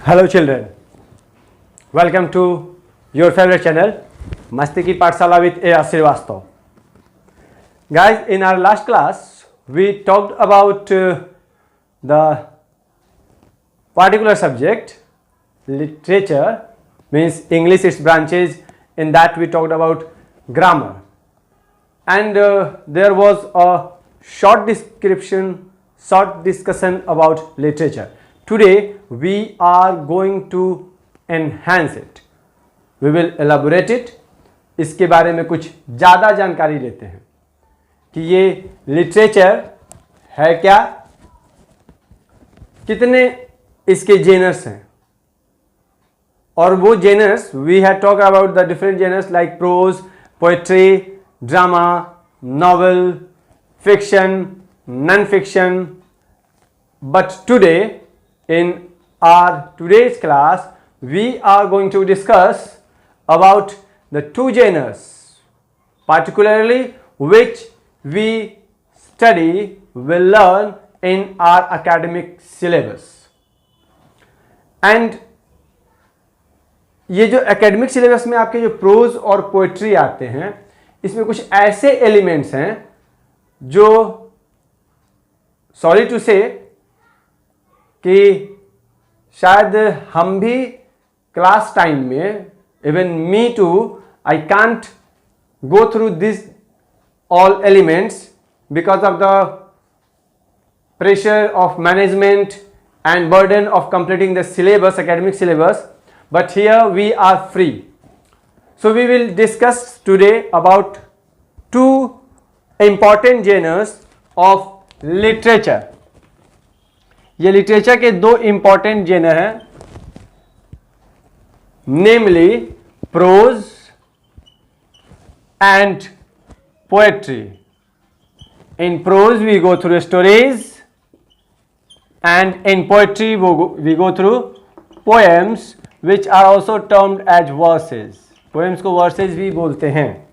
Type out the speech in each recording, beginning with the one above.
Hello children, welcome to your favorite channel Masti Ki Pathshala with A. Srivastava. Guys, in our last class we talked about the particular subject literature, means English, its branches. In that we talked about grammar, and there was a short discussion about literature. Today we are going to enhance it. We will elaborate it. इसके बारे में कुछ ज़्यादा जानकारी लेते हैं कि ये लिटरेचर है क्या, कितने इसके जेनर्स हैं, और वो genres we have talk about the different genres like prose, poetry, drama, novel, fiction, non-fiction. But today, in our today's class, we are going to discuss about the two genres, particularly which we study, will learn in our academic syllabus. And ये जो academic syllabus में आपके जो pros और poetry आते हैं, इसमें कुछ ऐसे एलिमेंट्स हैं जो सॉरी टू से कि शायद हम भी क्लास टाइम में, even me too, I can't go through this all elements because of the pressure of management and burden of completing the syllabus, academic syllabus. But here we are free. So we will discuss today about two important genres of literature. ये literature के दो important genre हैं, namely prose and poetry. In prose we go through stories and in poetry we go through poems, which are also termed as verses. Poems को verses भी बोलते हैं.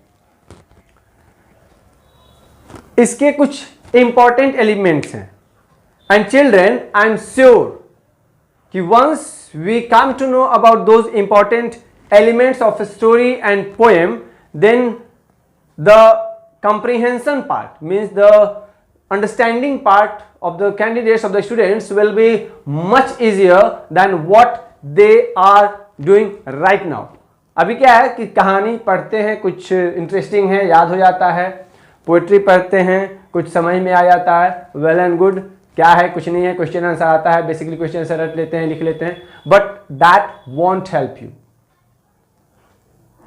इसके कुछ important elements हैं. And children, I am sure कि once we come to know about those important elements of a story and poem, then the comprehension part, means the understanding part of the candidates, of the students, will be much easier than what they are doing right now. अभी क्या है कि कहानी पढ़ते हैं, कुछ interesting है, याद हो जाता है. पोएट्री पढ़ते हैं, कुछ समझ में आ जाता है, वेल एंड गुड. क्या है, कुछ नहीं है, क्वेश्चन आंसर आता है, बेसिकली क्वेश्चन आंसर रट लेते हैं, लिख लेते हैं, but that want help you.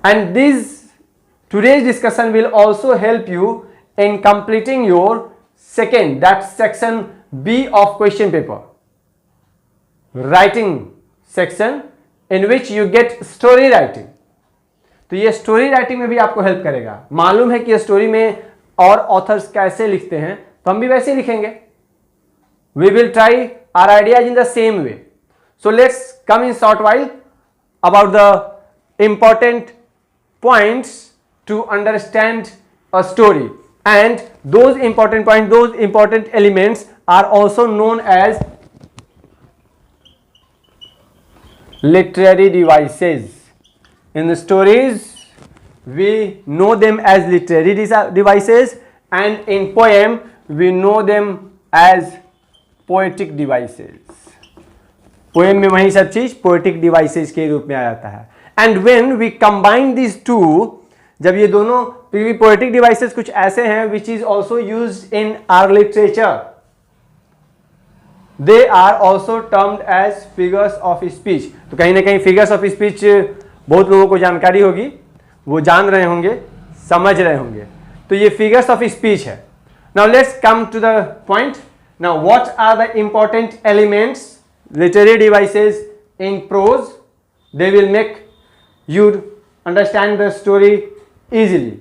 And this today's discussion will also help you in completing your second, that section B of question paper, writing section, in which you get story writing. तो ये story writing में भी आपको help करेगा. मालूम है कि story में और ऑथर्स कैसे लिखते हैं, तो हम भी वैसे ही लिखेंगे. We will try our ideas in the same way. So let's come in short while about the important points to understand a story, and those important points, those important elements are also known as literary devices. In the stories we know them as literary devices, and in poem we know them as poetic devices. poem में वही सब चीज poetic devices के रूप में आ जाता है. And when we combine these two, जब ये दोनों poetic devices कुछ ऐसे हैं which is also used in our literature, they are also termed as figures of speech. तो कहीं ना कहीं figures of speech बहुत लोगों को जानकारी होगी, वो जान रहे होंगे, समझ रहे होंगे. तो ये figures of speech है. Now let's come to the point. Now what are the important elements, literary devices in prose? They will make you understand the story easily.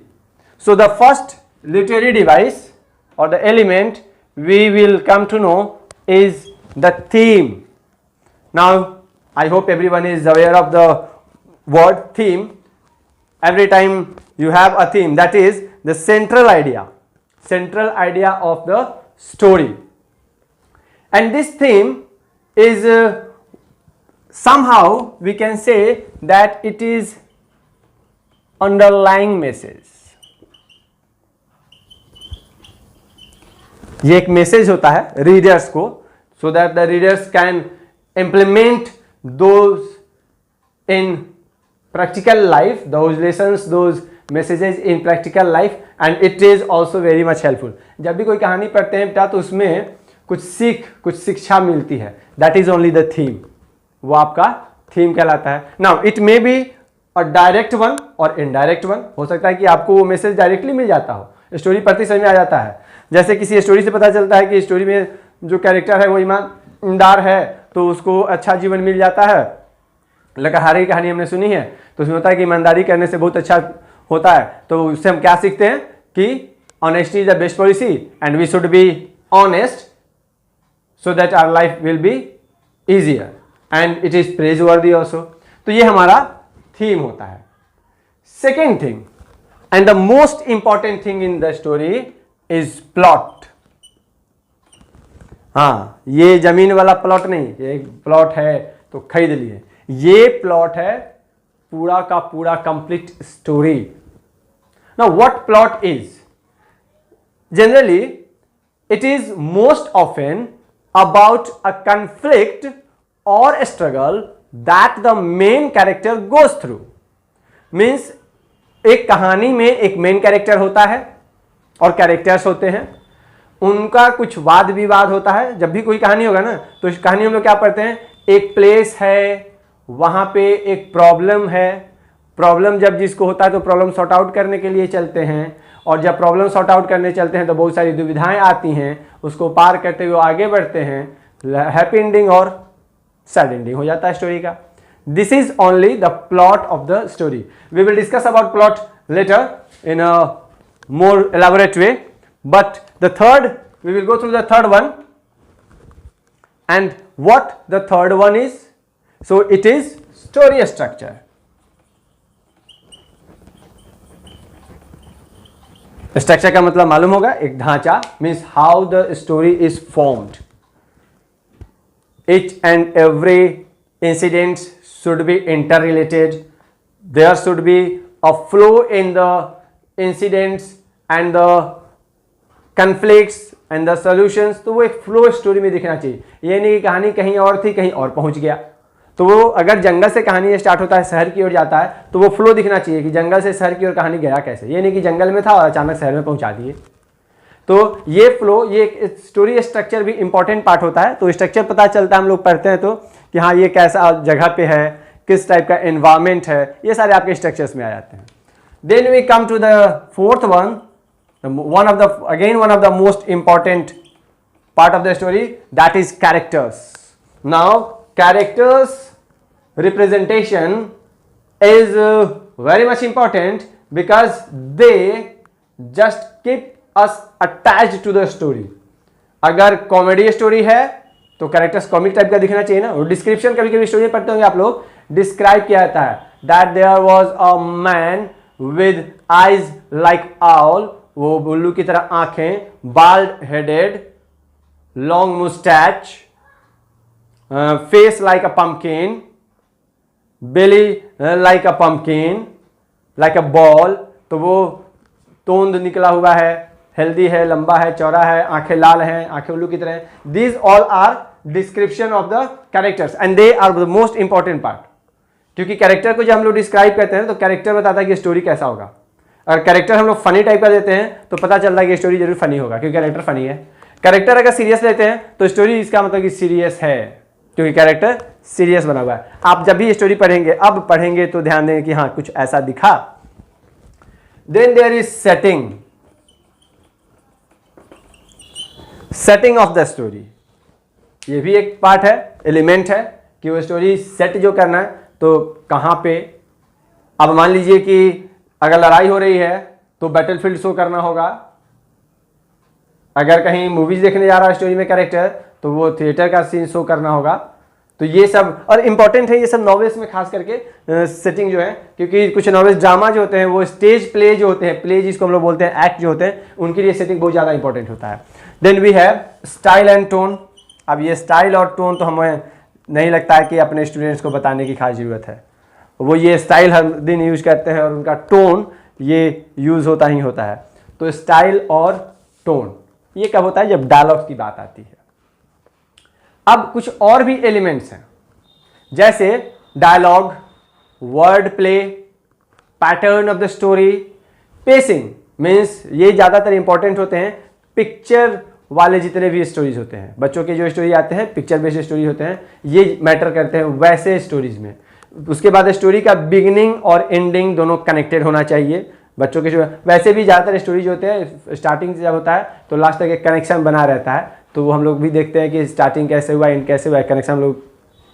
So the first literary device or the element we will come to know is the theme. Now I hope everyone is aware of the word theme. Every time you have a theme, that is the central idea of the story. And this theme is somehow we can say that it is underlying message. ये एक message होता है readers को, so that the readers can implement those in practical life, those lessons, those messages in practical life, and it is also very much helpful. जब भी कोई कहानी पढ़ते हैं बेटा तो उसमें कुछ शिक्षा मिलती है. That is only the theme. वो आपका थीम कहलाता है. Now it may be a direct one or indirect one. हो सकता है कि आपको वो मैसेज डायरेक्टली मिल जाता हो, स्टोरी पढ़ते समझ में आ जाता है. जैसे किसी स्टोरी से पता चलता है कि स्टोरी में जो कैरेक्टर है वो ईमानदार है तो उसको अच्छा जीवन मिल जाता है. लकहारे की कहानी हमने सुनी है तो उसमें होता है कि ईमानदारी करने से बहुत अच्छा होता है. तो उससे हम क्या सीखते हैं कि honesty is the best policy and we should be honest so that our life will be easier and it is praiseworthy also. तो ये हमारा थीम होता है. Second thing and the most important thing in the story is plot. हाँ, ये जमीन वाला plot नहीं, ये एक प्लॉट है तो खरीद लिए. ये प्लॉट है पूरा का पूरा complete story. Now what plot is? Generally it is most often about a conflict or struggle that the main character goes through. Means एक कहानी में एक मेन कैरेक्टर होता है और कैरेक्टर्स होते हैं, उनका कुछ वाद विवाद होता है. जब भी कोई कहानी होगा ना तो इस कहानी हम लोग क्या पढ़ते हैं, एक प्लेस है, वहां पे एक प्रॉब्लम है. प्रॉब्लम जब जिसको होता है तो प्रॉब्लम सॉर्ट आउट करने के लिए चलते हैं, और जब प्रॉब्लम सॉर्ट आउट करने चलते हैं तो बहुत सारी दुविधाएं आती हैं, उसको पार करते हुए आगे बढ़ते हैं. हैप्पी एंडिंग और सैड एंडिंग हो जाता है स्टोरी का. This is only the plot of the story. We will discuss about plot later in a more elaborate way, but the third, we will go through the third one. And what the third one is? So it is story structure. Structure का मतलब मालूम होगा, एक ढांचा, means how the story is formed. Each and every incident should be interrelated. There should be a flow in the incidents and the conflicts and the solutions. तो वो एक flow story में दिखना चाहिए. ये नहीं कि कहानी कहीं और थी कहीं और पहुंच गया. तो वो अगर जंगल से कहानी स्टार्ट होता है शहर की ओर जाता है तो वो फ्लो दिखना चाहिए कि जंगल से शहर की ओर कहानी गया कैसे. ये नहीं कि जंगल में था और अचानक शहर में पहुंचा दिए. तो ये फ्लो, ये स्टोरी स्ट्रक्चर भी इंपॉर्टेंट पार्ट होता है. तो स्ट्रक्चर पता चलता है हम लोग पढ़ते हैं तो कि हाँ ये कैसा जगह पे है, किस टाइप का एनवायरमेंट है, ये सारे आपके स्ट्रक्चर्स में आ जाते हैं. Then we come to the fourth one. One of the most important part of the story, that is characters. Now characters representation is very much important because they just keep us attached to the story. अगर comedy story है तो characters comic type का दिखना चाहिए ना. और description कभी कभी स्टोरी पढ़ते होंगे आप लोग, डिस्क्राइब किया जाता है that there was a man with eyes like owl, वो उल्लू की तरह आंखें, bald headed, long moustache, face like a pumpkin, belly like a pumpkin, like a ball. तो वो तोंद निकला हुआ है, हेल्दी है, लंबा है, चौड़ा है, आंखें लाल हैं, आंखें उल्लू की तरह. These all are description of the characters and they are the most important part. क्योंकि कैरेक्टर को जब हम लोग डिस्क्राइब करते हैं तो कैरेक्टर बताता है कि स्टोरी कैसा होगा. अगर कैरेक्टर हम लोग फनी टाइप का देते हैं तो पता चलता है कि स्टोरी जरूर फनी होगा क्योंकि कैरेक्टर फनी है. कैरेक्टर अगर सीरियस लेते हैं तो स्टोरी इसका मतलब कि सीरियस है क्योंकि कैरेक्टर सीरियस बना हुआ है. आप जब भी स्टोरी पढ़ेंगे, अब पढ़ेंगे तो ध्यान दें कि हाँ कुछ ऐसा दिखा. Then there is setting. Setting of the story, ये भी एक पार्ट है, एलिमेंट है कि वो स्टोरी सेट जो करना है तो कहां पे. अब मान लीजिए कि अगर लड़ाई हो रही है तो बैटलफील्ड शो करना होगा. अगर कहीं मूवीज देखने जा रहा है स्टोरी में कैरेक्टर तो वो थिएटर का सीन शो करना होगा. तो ये सब और इम्पॉर्टेंट है, ये सब नॉवेल्स में खास करके सेटिंग जो है, क्योंकि कुछ नॉवेल्स ड्रामा जो होते हैं वो स्टेज प्ले जो होते हैं, प्ले जिसको हम लोग बोलते हैं, एक्ट जो होते हैं, उनके लिए सेटिंग बहुत ज़्यादा इंपॉर्टेंट होता है. Then we have style and tone. अब ये स्टाइल और टोन तो हमें नहीं लगता है कि अपने स्टूडेंट्स को बताने की खास ज़रूरत है। वो ये स्टाइल हर दिन यूज करते हैं और उनका टोन ये यूज़ होता ही होता है। तो स्टाइल और टोन ये कब होता है? जब डायलॉग्स की बात आती है। अब कुछ और भी एलिमेंट्स हैं, जैसे dialogue, word play, pattern of the story, pacing. Means ये ज़्यादातर इंपॉर्टेंट होते हैं पिक्चर वाले जितने भी स्टोरीज होते हैं, बच्चों के जो स्टोरी आते हैं पिक्चर बेस्ड स्टोरी होते हैं, ये मैटर करते हैं वैसे स्टोरीज में। उसके बाद स्टोरी का बिगिनिंग और एंडिंग दोनों कनेक्टेड होना चाहिए। बच्चों के वैसे भी ज़्यादातर स्टोरीज होते हैं स्टार्टिंग से जब होता है तो लास्ट तक एक कनेक्शन बना रहता है, तो वो हम लोग भी देखते हैं कि स्टार्टिंग कैसे हुआ, एंड कैसे हुआ, कनेक्शन हम लोग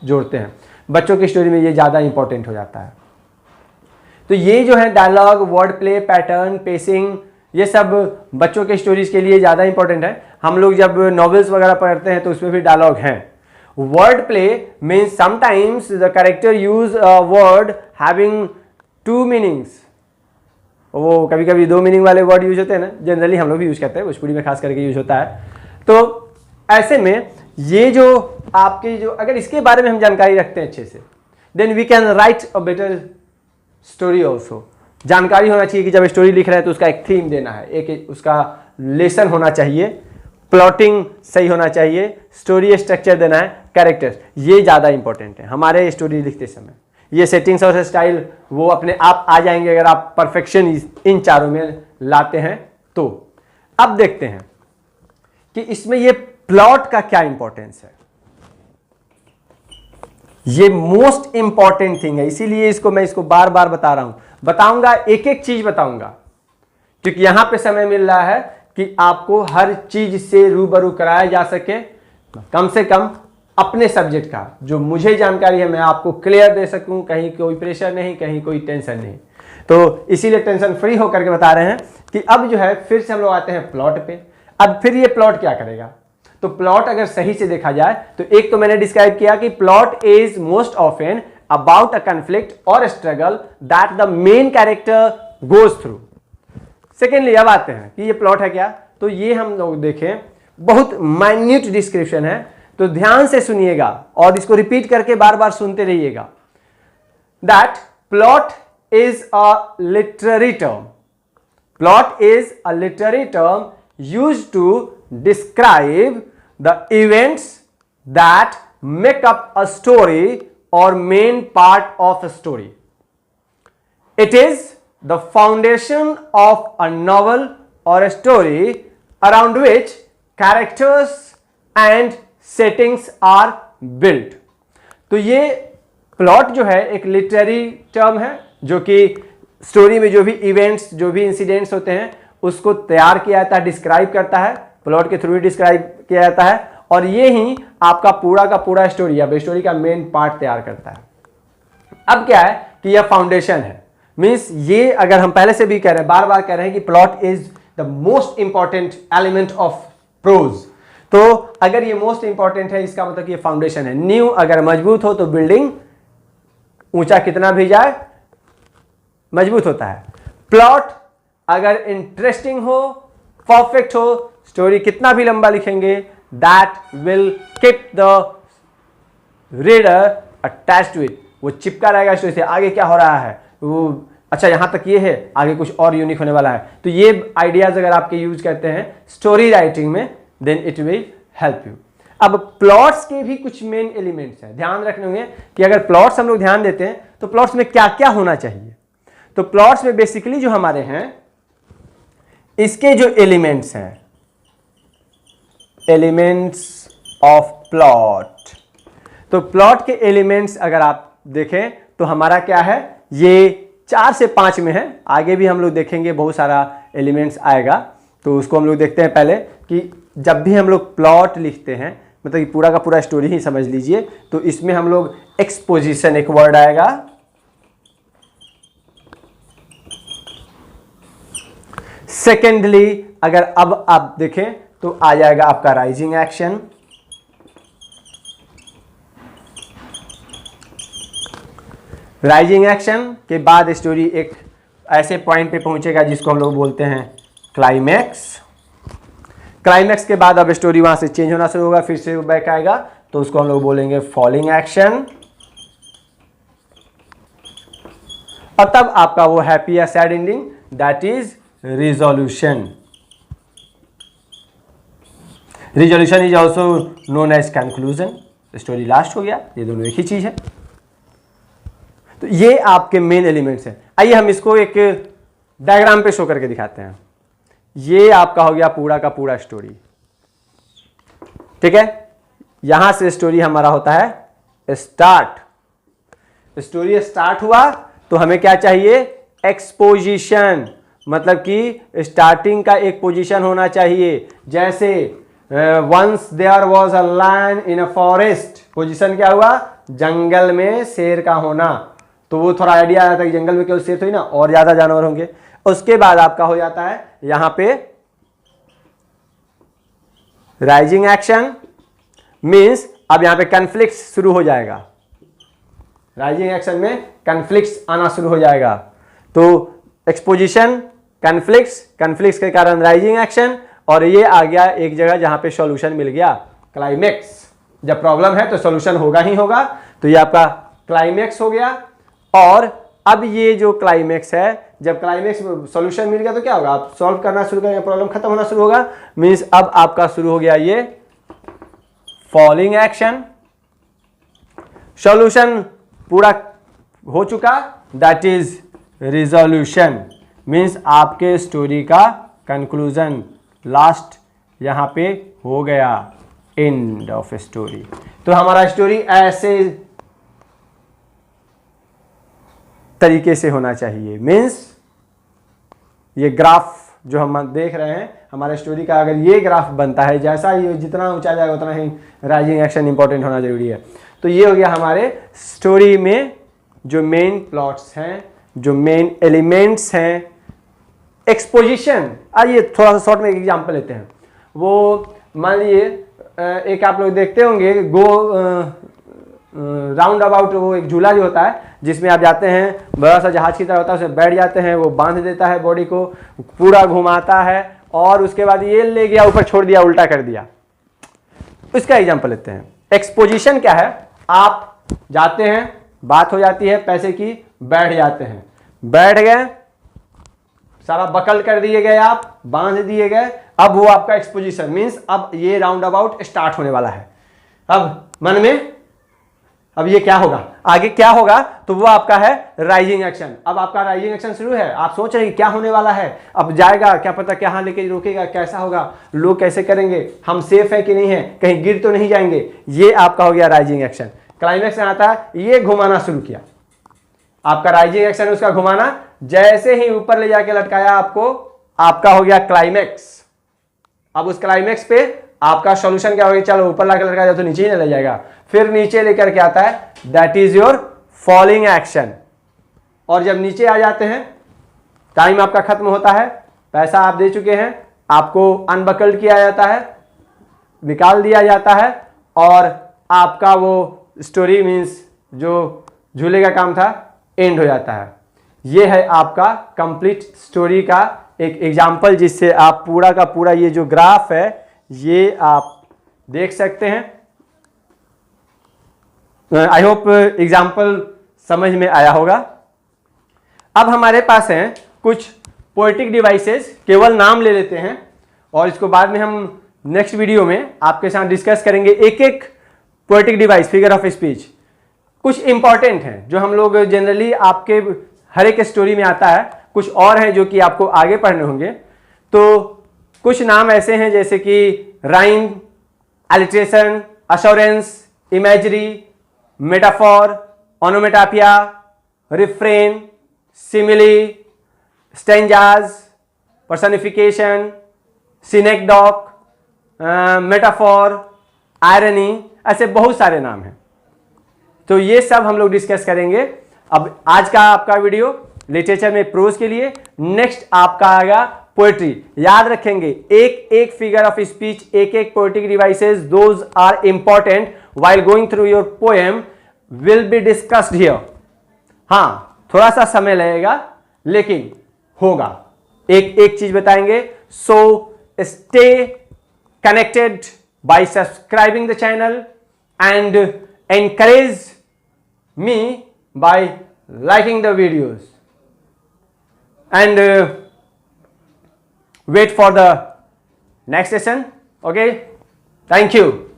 जोड़ते हैं। बच्चों की स्टोरी में ये ज़्यादा इंपॉर्टेंट हो जाता है। तो ये जो है dialogue, word play, pattern, pacing, ये सब बच्चों के स्टोरीज के लिए ज़्यादा इंपॉर्टेंट है। हम लोग जब नॉवेल्स वगैरह पढ़ते हैं तो उसमें भी डायलॉग हैं। Word play means sometimes the character use a word having two meanings. वो कभी कभी दो मीनिंग वाले वर्ड यूज होते हैं ना, जनरली हम लोग भी यूज करते हैं, भोजपुरी में खास करके यूज होता है। तो ऐसे में ये जो आपके जो अगर इसके बारे में हम जानकारी रखते हैं अच्छे से, then we can write a better story also. जानकारी होना चाहिए कि जब स्टोरी लिख रहे हैं तो उसका एक थीम देना है, एक उसका लेसन होना चाहिए, प्लॉटिंग सही होना चाहिए, स्टोरी स्ट्रक्चर देना है, कैरेक्टर्स, ये ज़्यादा इंपॉर्टेंट है हमारे स्टोरी लिखते समय। ये सेटिंग्स और स्टाइल वो अपने आप आ जाएंगे अगर आप परफेक्शन इन चारों में लाते हैं तो। अब देखते हैं कि इसमें ये प्लॉट का क्या इंपॉर्टेंस है। ये मोस्ट इंपॉर्टेंट थिंग है, इसीलिए मैं इसको बार बार बता रहा हूं, बताऊंगा, एक एक चीज बताऊंगा, क्योंकि यहां पे समय मिल रहा है कि आपको हर चीज से रूबरू कराया जा सके। कम से कम अपने सब्जेक्ट का जो मुझे जानकारी है मैं आपको क्लियर दे सकूं, कहीं कोई प्रेशर नहीं, कहीं कोई टेंशन नहीं। तो इसीलिए टेंशन फ्री होकर के बता रहे हैं कि अब जो है फिर से हम लोग आते हैं प्लॉट पे। अब फिर ये प्लॉट क्या करेगा? तो प्लॉट अगर सही से देखा जाए तो एक तो मैंने डिस्क्राइब किया कि plot is most often about a conflict or struggle that the main character goes through. Secondly अब आते हैं कि ये प्लॉट है क्या। तो ये हम लोग देखें, बहुत माइन्यूट डिस्क्रिप्शन है, तो ध्यान से सुनिएगा और इसको रिपीट करके बार बार सुनते रहिएगा। That plot is a literary term. Plot is a literary term used to describe the events that make up a story or main part of a story. It is the foundation of a novel or a story around which characters and settings are built. तो ये plot जो है एक literary term है जो कि story में जो भी इवेंट्स, जो भी इंसिडेंट्स होते हैं उसको तैयार किया जाता है, डिस्क्राइब करता है, प्लॉट के थ्रू ही डिस्क्राइब किया जाता है, और ये ही आपका पूरा का पूरा स्टोरी या स्टोरी का मेन पार्ट तैयार करता है। अब क्या है कि यह फाउंडेशन है, मींस ये अगर हम पहले से भी कह रहे हैं, बार बार कह रहे हैं कि plot is the most important element of pros. तो अगर ये मोस्ट इंपॉर्टेंट है इसका मतलब ये फाउंडेशन है। नींव अगर मजबूत हो तो बिल्डिंग ऊंचा कितना भी जाए मजबूत होता है। प्लॉट अगर इंटरेस्टिंग हो, परफेक्ट हो, स्टोरी कितना भी लंबा लिखेंगे, that will keep the reader attached to it. वो चिपका रहेगा स्टोरी से, आगे क्या हो रहा है, वो अच्छा यहां तक ये है, आगे कुछ और यूनिक होने वाला है। तो ये आइडियाज अगर आपके यूज करते हैं स्टोरी राइटिंग में, then it will help you. अब प्लॉट्स के भी कुछ मेन एलिमेंट्स हैं, ध्यान रखने होंगे कि अगर प्लॉट्स हम लोग ध्यान देते हैं तो प्लॉट्स में क्या क्या होना चाहिए। तो प्लॉट्स में बेसिकली जो हमारे हैं इसके जो एलिमेंट्स हैं, एलिमेंट्स ऑफ प्लॉट, तो प्लॉट के एलिमेंट्स अगर आप देखें तो हमारा क्या है, ये 4 से 5 में है। आगे भी हम लोग देखेंगे बहुत सारा एलिमेंट्स आएगा, तो उसको हम लोग देखते हैं पहले कि जब भी हम लोग प्लॉट लिखते हैं, मतलब कि पूरा का पूरा स्टोरी ही समझ लीजिए, तो इसमें हम लोग एक्सपोजिशन एक वर्ड आएगा, सेकेंडली अगर अब आप देखें तो आ जाएगा आपका राइजिंग एक्शन, राइजिंग एक्शन के बाद स्टोरी एक ऐसे पॉइंट पे पहुंचेगा जिसको हम लोग बोलते हैं क्लाइमैक्स। क्लाइमैक्स के बाद अब स्टोरी वहां से चेंज होना शुरू होगा, फिर से बैक आएगा तो उसको हम लोग बोलेंगे फॉलिंग एक्शन। और तब आपका वो हैप्पी या sad ending, that is resolution. Resolution is also known as conclusion. Story last हो गया, ये दोनों एक ही चीज है। तो ये आपके मेन एलिमेंट्स हैं। आइए हम इसको एक डायग्राम पे शो करके दिखाते हैं। ये आपका हो गया पूरा का पूरा स्टोरी, ठीक है। यहां से स्टोरी हमारा होता है स्टार्ट। स्टोरी स्टार्ट हुआ तो हमें क्या चाहिए, एक्सपोजिशन, मतलब कि स्टार्टिंग का एक पोजीशन होना चाहिए। जैसे once there was a lion in a forest, position क्या हुआ, जंगल में शेर का होना। तो वो थोड़ा आइडिया आया था कि जंगल में केवल शेर थोड़ी ना, और ज्यादा जानवर होंगे। उसके बाद आपका हो जाता है यहां पे राइजिंग एक्शन, मींस अब यहां पे कन्फ्लिक्ट शुरू हो जाएगा। राइजिंग एक्शन में कन्फ्लिक्ट आना शुरू हो जाएगा। तो एक्सपोजिशन, कन्फ्लिक्ट के कारण राइजिंग एक्शन, और ये आ गया एक जगह जहां पे सॉल्यूशन मिल गया, क्लाइमेक्स। जब प्रॉब्लम है तो सॉल्यूशन होगा ही होगा, तो ये आपका क्लाइमेक्स हो गया। और अब ये जो क्लाइमेक्स है, जब क्लाइमेक्स सॉल्यूशन मिल गया तो क्या होगा, आप सॉल्व करना शुरू करेंगे, प्रॉब्लम खत्म होना शुरू होगा। मींस अब आपका शुरू हो गया ये फॉलिंग एक्शन। सॉल्यूशन पूरा हो चुका, दैट इज रिजोल्यूशन। मींस आपके स्टोरी का कंक्लूजन, लास्ट यहां पे हो गया, एंड ऑफ स्टोरी। तो हमारा स्टोरी ऐसे तरीके से होना चाहिए। मींस ये ग्राफ जो हम देख रहे हैं हमारे स्टोरी का, अगर ये ग्राफ बनता है, जैसा ये जितना ऊंचा जाएगा उतना ही राइजिंग एक्शन इंपॉर्टेंट होना जरूरी है। तो ये हो गया हमारे स्टोरी में जो मेन प्लॉट्स हैं, जो मेन एलिमेंट्स हैं। एक्सपोजिशन, आइए थोड़ा सा शॉर्ट में एक एग्जांपल लेते हैं। वो मान लीजिए एक आप लोग देखते होंगे राउंड अबाउट, वो एक झूला जो होता है जिसमें आप जाते हैं, बड़ा सा जहाज की तरह होता है, उसमें बैठ जाते हैं, वो बांध देता है बॉडी को, पूरा घुमाता है, और उसके बाद ये ले गया ऊपर छोड़ दिया, उल्टा कर दिया। इसका एग्जांपल लेते हैं। एक्सपोजिशन क्या है, आप जाते हैं, बात हो जाती है पैसे की, बैठ जाते हैं, बैठ गए, सारा बकल कर दिए गए, आप बांध दिए गए। अब वो आपका एक्सपोजिशन, मींस अब ये राउंड अबाउट स्टार्ट होने वाला है। अब मन में अब ये क्या होगा, आगे क्या होगा, तो वो आपका है राइजिंग एक्शन। अब आपका राइजिंग एक्शन शुरू है, आप सोच रहे हैं क्या होने वाला है, अब जाएगा, क्या पता क्या लेके रोकेगा, कैसा होगा, लोग कैसे करेंगे, हम सेफ है कि नहीं है, कहीं गिर तो नहीं जाएंगे। ये आपका हो गया राइजिंग एक्शन। क्लाइमेक्स में आता है, ये घुमाना शुरू किया, आपका राइजिंग एक्शन, उसका घुमाना, जैसे ही ऊपर ले जाके लटकाया आपको, आपका हो गया क्लाइमेक्स। अब उस क्लाइमेक्स पे आपका सॉल्यूशन क्या होगा, चलो ऊपर लाकर लटका जाए तो नीचे ही ना ले जाएगा, फिर नीचे लेकर के आता है, that is your falling action. और जब नीचे आ जाते हैं, टाइम आपका खत्म होता है, पैसा आप दे चुके हैं, आपको अनबकल्ड किया जाता है, निकाल दिया जाता है, और आपका वो स्टोरी मीन्स जो झूले का काम था एंड हो जाता है। ये है आपका कंप्लीट स्टोरी का एक एग्जाम्पल, जिससे आप पूरा का पूरा ये जो ग्राफ है ये आप देख सकते हैं। आई होप एग्जाम्पल समझ में आया होगा। अब हमारे पास हैं कुछ पोएटिक डिवाइसेस, केवल नाम ले लेते हैं और इसको बाद में हम नेक्स्ट वीडियो में आपके साथ डिस्कस करेंगे। एक एक poetic device, figure of speech कुछ इंपॉर्टेंट हैं जो हम लोग जनरली आपके हर एक स्टोरी में आता है, कुछ और हैं जो कि आपको आगे पढ़ने होंगे। तो कुछ नाम ऐसे हैं जैसे कि rhyme, alliteration, assurance, imagery, metaphor, onomatopoeia, refrain, simile, stanzas, personification, synecdoche, metaphor, irony, ऐसे बहुत सारे नाम हैं। तो ये सब हम लोग डिस्कस करेंगे। अब आज का आपका वीडियो लिटरेचर में प्रोज के लिए, नेक्स्ट आपका आएगा पोएट्री। याद रखेंगे एक एक फिगर ऑफ स्पीच, एक एक poetic devices, those are important while going through your poem will be discussed here. हाँ, थोड़ा सा समय लगेगा लेकिन होगा, एक एक चीज बताएंगे। So stay connected by subscribing the channel and encourage me by liking the videos, and wait for the next session. Okay, thank you.